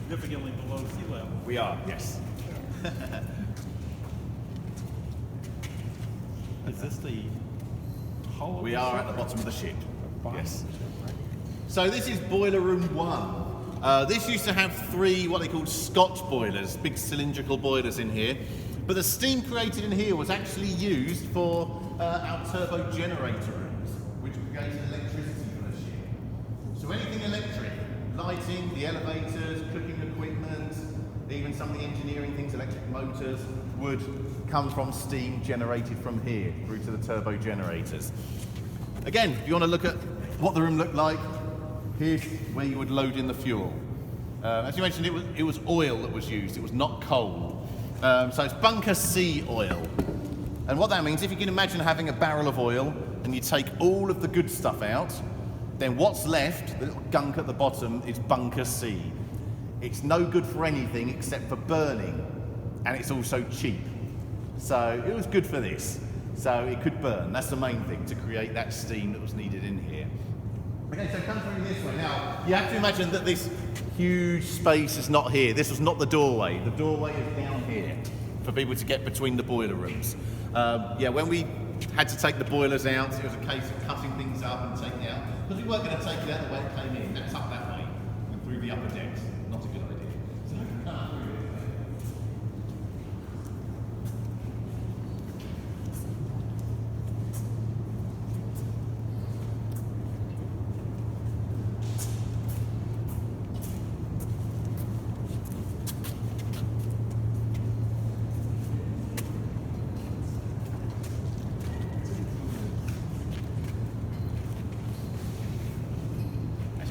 significantly below sea level. We are, yes. Is this the hull? We are at the bottom of the ship. Yes. So this is boiler room 1. This used to have 3 what they called Scotch boilers, big cylindrical boilers in here. But the steam created in here was actually used for our turbo generator rooms, which created electricity for the ship. So anything electric, lighting, the elevators, cooking equipment, even some of the engineering things, electric motors, would come from steam generated from here through to the turbo generators. Again, if you want to look at what the room looked like, here's where you would load in the fuel. As you mentioned, it was oil that was used, it was not coal. So it's bunker C oil. And what that means, if you can imagine having a barrel of oil and you take all of the good stuff out, then what's left, the little gunk at the bottom, is bunker C. It's no good for anything except for burning, and it's also cheap. So it was good for this. So it could burn. That's the main thing, to create that steam that was needed in here. Okay, so come through this way. Now, you have to imagine that this huge space is not here. This was not the doorway. The doorway is down here for people to get between the boiler rooms. Yeah, when we had to take the boilers out, it was a case of cutting things up and taking it out. Because we weren't going to take it out the way it came in. That's up that way and through the upper decks. Not a good idea. So, come through this way.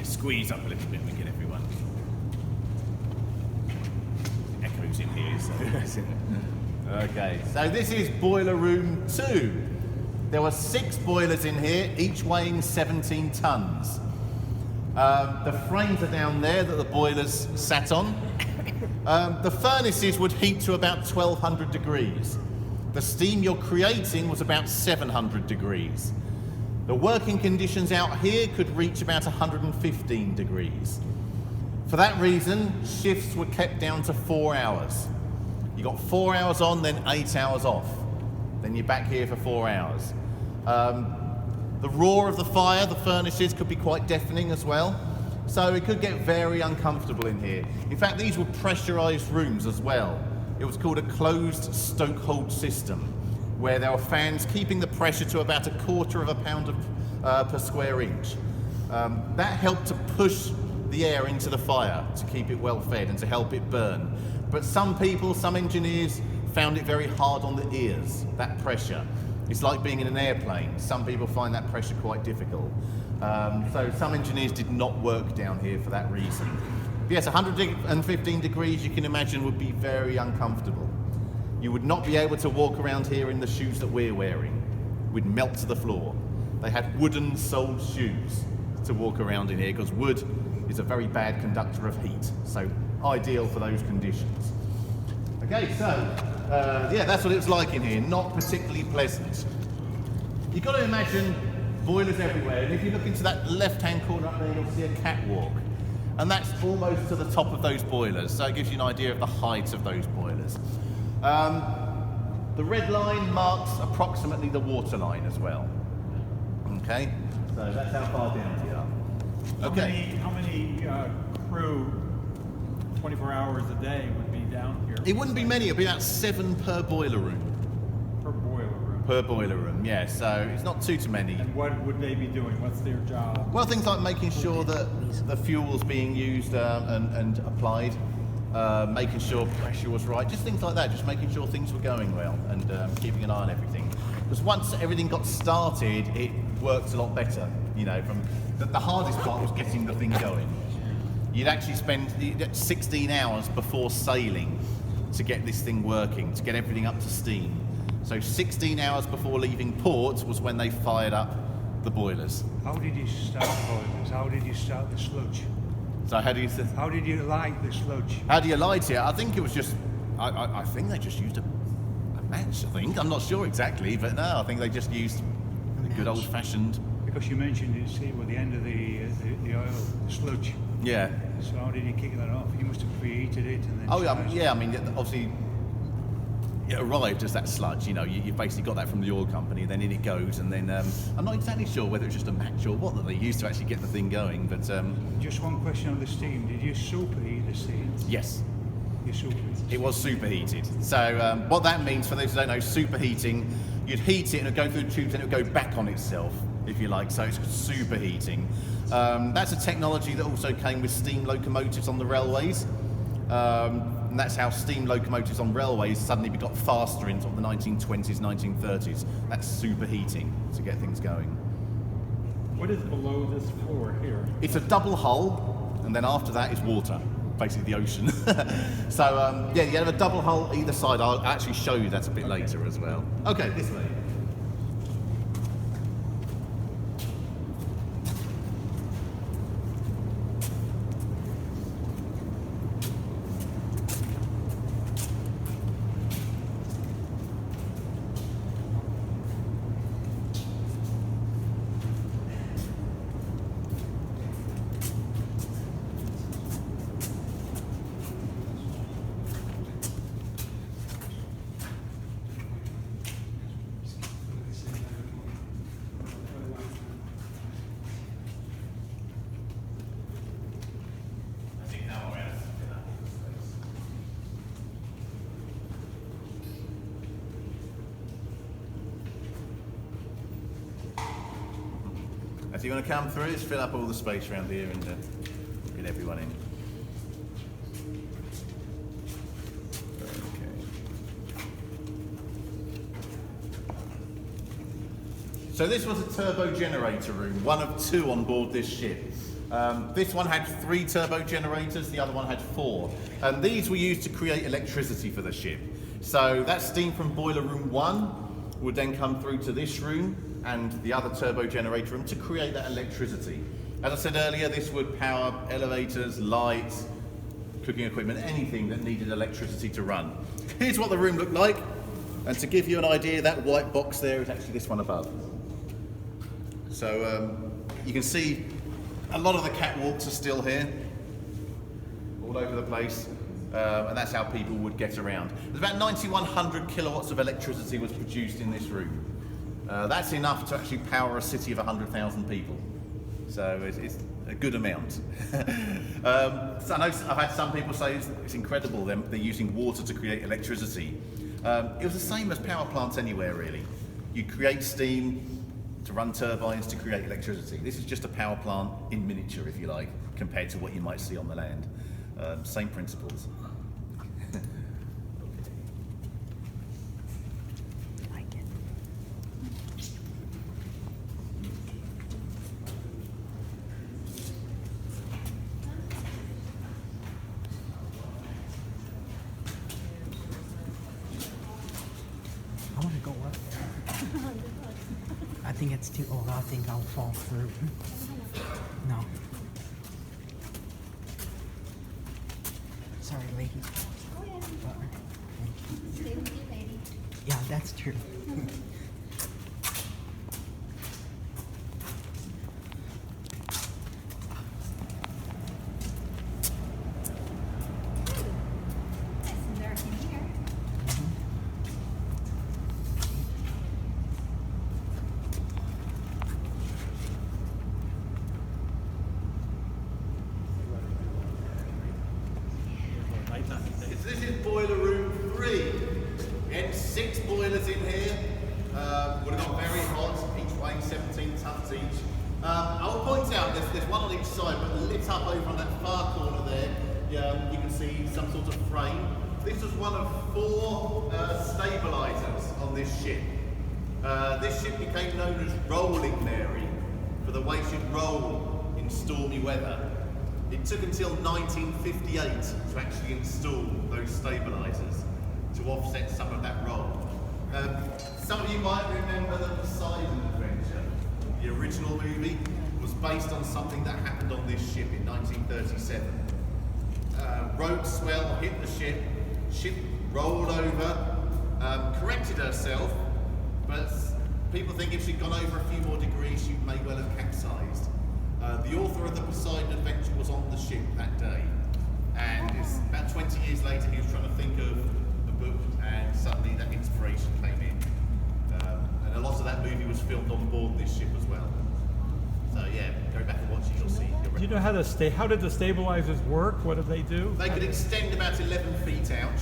Squeeze up a little bit and we get everyone. Echoes in here, so. Okay, so this is boiler room 2. There were 6 boilers in here, each weighing 17 tons. The frames are down there that the boilers sat on. The furnaces would heat to about 1200 degrees. The steam you're creating was about 700 degrees. The working conditions out here could reach about 115 degrees. For that reason, shifts were kept down to 4 hours. You got 4 hours on, then 8 hours off. Then you're back here for 4 hours. The roar of the fire, the furnaces, could be quite deafening as well. So it could get very uncomfortable in here. In fact, these were pressurized rooms as well. It was called a closed stokehold system, where there were fans keeping the pressure to about 1/4 pound per square inch. That helped to push the air into the fire to keep it well fed and to help it burn. But some people, some engineers, found it very hard on the ears, that pressure. It's like being in an airplane. Some people find that pressure quite difficult. So some engineers did not work down here for that reason. But yes, 115 degrees, you can imagine, would be very uncomfortable. You would not be able to walk around here in the shoes that we're wearing. We'd melt to the floor. They had wooden soled shoes to walk around in here because wood is a very bad conductor of heat. So ideal for those conditions. Okay, so yeah, that's what it was like in here. Not particularly pleasant. You've got to imagine boilers everywhere. And if you look into that left-hand corner up there, you'll see a catwalk. And that's almost to the top of those boilers. So it gives you an idea of the height of those boilers. The red line marks approximately the water line as well. Okay, so that's how far down we are. Okay. How many crew, 24 hours a day, would be down here? It wouldn't be many. It'd be about 7 per boiler room. Per boiler room. Per boiler room, yeah. So it's not too many. And what would they be doing? What's their job? Well, things like making sure that the fuel's being used and applied. Making sure pressure was right, just things like that, just making sure things were going well and keeping an eye on everything. Because once everything got started, it worked a lot better. You know, from the hardest part was getting the thing going. You'd actually spend 16 hours before sailing to get this thing working, to get everything up to steam. So 16 hours before leaving port was when they fired up the boilers. How did you start the boilers? How did you start the sludge? So how did you light the sludge? How do you light it? I think it was just, I think they just used a match, I think. I'm not sure exactly, but no, I think they just used a good old-fashioned... Because you mentioned it's here with the end of the oil sludge. Yeah. So how did you kick that off? You must have preheated it and then. Oh yeah, charged yeah. I mean, obviously, it arrived as that sludge. You know, you've basically got that from the oil company. Then in it goes, and then I'm not exactly sure whether it's just a match or what that they used to actually get the thing going. But Just one question on the steam. Did you superheat the steam? yes, You superheated. it was superheated. So what that means, for those who don't know, superheating, you'd heat it and it'd go through the tubes and it would go back on itself, if you like. So it's superheating. That's a technology that also came with steam locomotives on the railways. And that's how steam locomotives on railways suddenly got faster in sort of the 1920s, 1930s. That's superheating to get things going. What is below this floor here? It's a double hull, and then after that is water, basically the ocean. So yeah, you have a double hull either side. I'll actually show you that a bit later as well. Okay, this way. If you want to come through, just fill up all the space around here and get everyone in. Okay. So this was a turbo generator room, one of two on board this ship. This one had 3 turbo generators, the other one had 4. And these were used to create electricity for the ship. So that steam from boiler room 1 would then come through to this room and the other turbo generator room to create that electricity. As I said earlier, this would power elevators, lights, cooking equipment, anything that needed electricity to run. Here's what the room looked like. And to give you an idea, that white box there is actually this one above. So you can see a lot of the catwalks are still here, all over the place. And that's how people would get around. There's about 9,100 kilowatts of electricity was produced in this room. That's enough to actually power a city of 100,000 people. So it's a good amount. So I know I've had some people say it's incredible they're using water to create electricity. It was the same as power plants anywhere really. You create steam to run turbines to create electricity. This is just a power plant in miniature, if you like, compared to what you might see on the land. Same principles. I want to go up there. I think it's too old. I think I'll fall through. No. Sorry, lady. Oh, yeah. Thank you. Stay with you, lady. Yeah, that's true. Nice and dark in here. This is boiler room 3. We had 6 boilers in here. Would have got very hot, each weighing 17 tons each. I'll point out there's one on each side, but lit up over on that far corner there, you can see some sort of frame. This was one of 4 stabilizers on this ship. This ship became known as Rolling Mary for the way she'd roll in stormy weather. It took until 1958 to actually install those stabilizers to offset some of that roll. Some of you might remember the Poseidon Adventure. The original movie was based on something that happened on this ship in 1937. Rogue swell hit the ship rolled over, corrected herself, but people think if she'd gone over a few more degrees, she may well have capsized. The author of the Poseidon Adventure you know how how did the stabilizers work? What did they do? They could extend about 11 feet out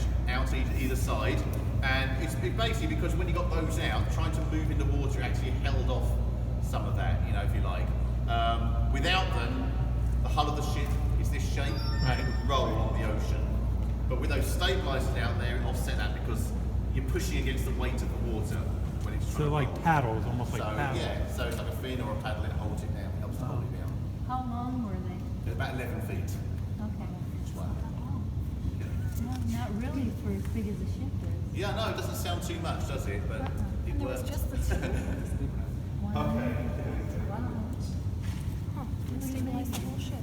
either side, and it's basically because when you got those out, trying to move in the water actually held off some of that, you know, if you like. Without them, the hull of the ship is this shape, and it would roll on the ocean. But with those stabilizers out there, it offset that because you're pushing against the weight of the water when it's trying So to like roll. paddles, almost like So paddles. yeah, so it's like a fin or a paddle, it holds it down, helps to hold it down. How long were they? They're about 11 feet Okay. each one. No, not really for as big as a ship is. Yeah, no, it doesn't sound too much, does it? But it And it was works. just the two. Wow. Okay. Wow. Huh. It stabilized the whole ship.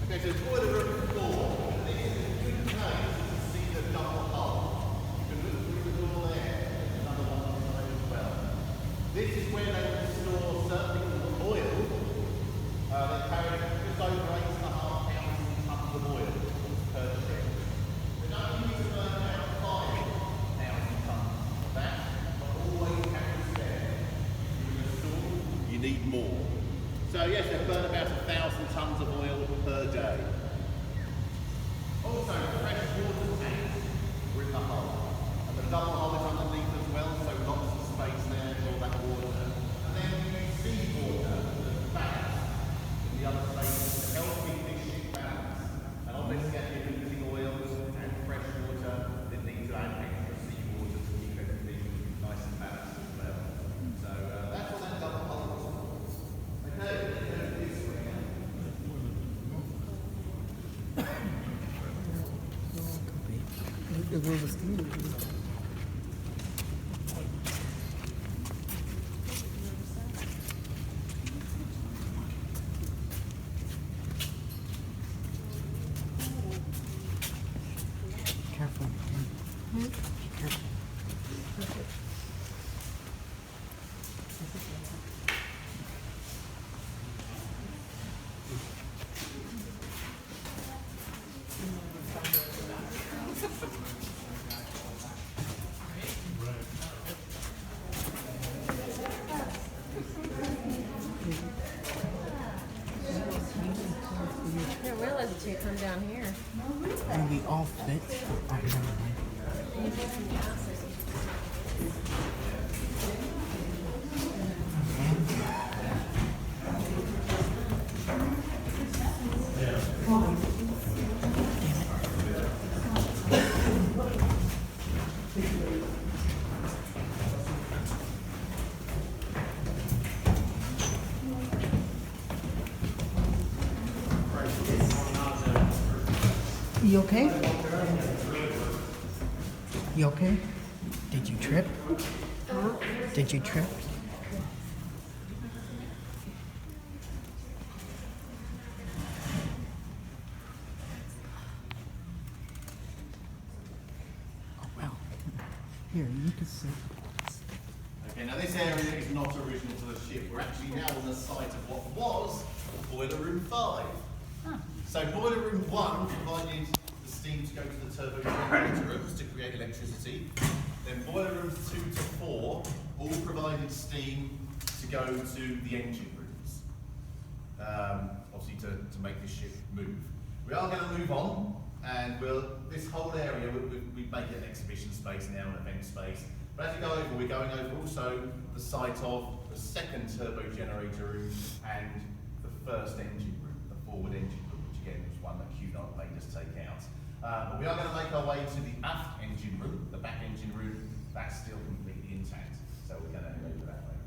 Okay, so boiler room 4. This is a good place to see the double hull. You can look through the door there. There's another one on the side as well. This is where they will store certain oil. They carry just over 8,500 tons of oil per ship. They don't need to burn out 5,000 tons of that, but always carry spare. You're in a store, you need more. So yes, they burn about 1,000 tons of oil per day. Also, fresh water tanks were in the hull. And the double hull is underneath as well, so lots of space there for all that water. And then you see water that's balanced in the other places to help keep this ship balanced. And obviously, as you're losing oils and fresh water, it needs to add extra seawater to keep everything nice and balanced as well. So that's what that double hull is for. Okay, this way now. Careful. Careful. I didn't realize that you come down here. And we all fit. Oh, never mind. You okay? You okay? Did you trip? Did you trip? Oh well. Here, you can sit. Okay, now this area is not original to the ship. We're actually now on the site of what was Boiler Room 5. So Boiler Room 1 provided the steam to go to the turbo generator rooms to create electricity. Then Boiler Rooms 2 to 4 all provided steam to go to the engine rooms. Obviously to make this ship move. We are going to move on, and this whole area, we make it an exhibition space now, an event space. But as we go over, we're going over also the site of the second turbo generator room and the first engine room, the forward engine room, which again was one that Cunard made us take out. But we are going to make our way to the aft engine room, the back engine room, that's still completely intact. So we're going to head over that way.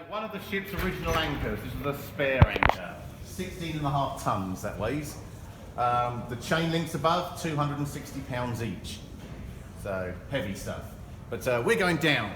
One of the ship's original anchors, this is the spare anchor, 16.5 tons that weighs. The chain links above, 260 pounds each. So heavy stuff. But we're going down.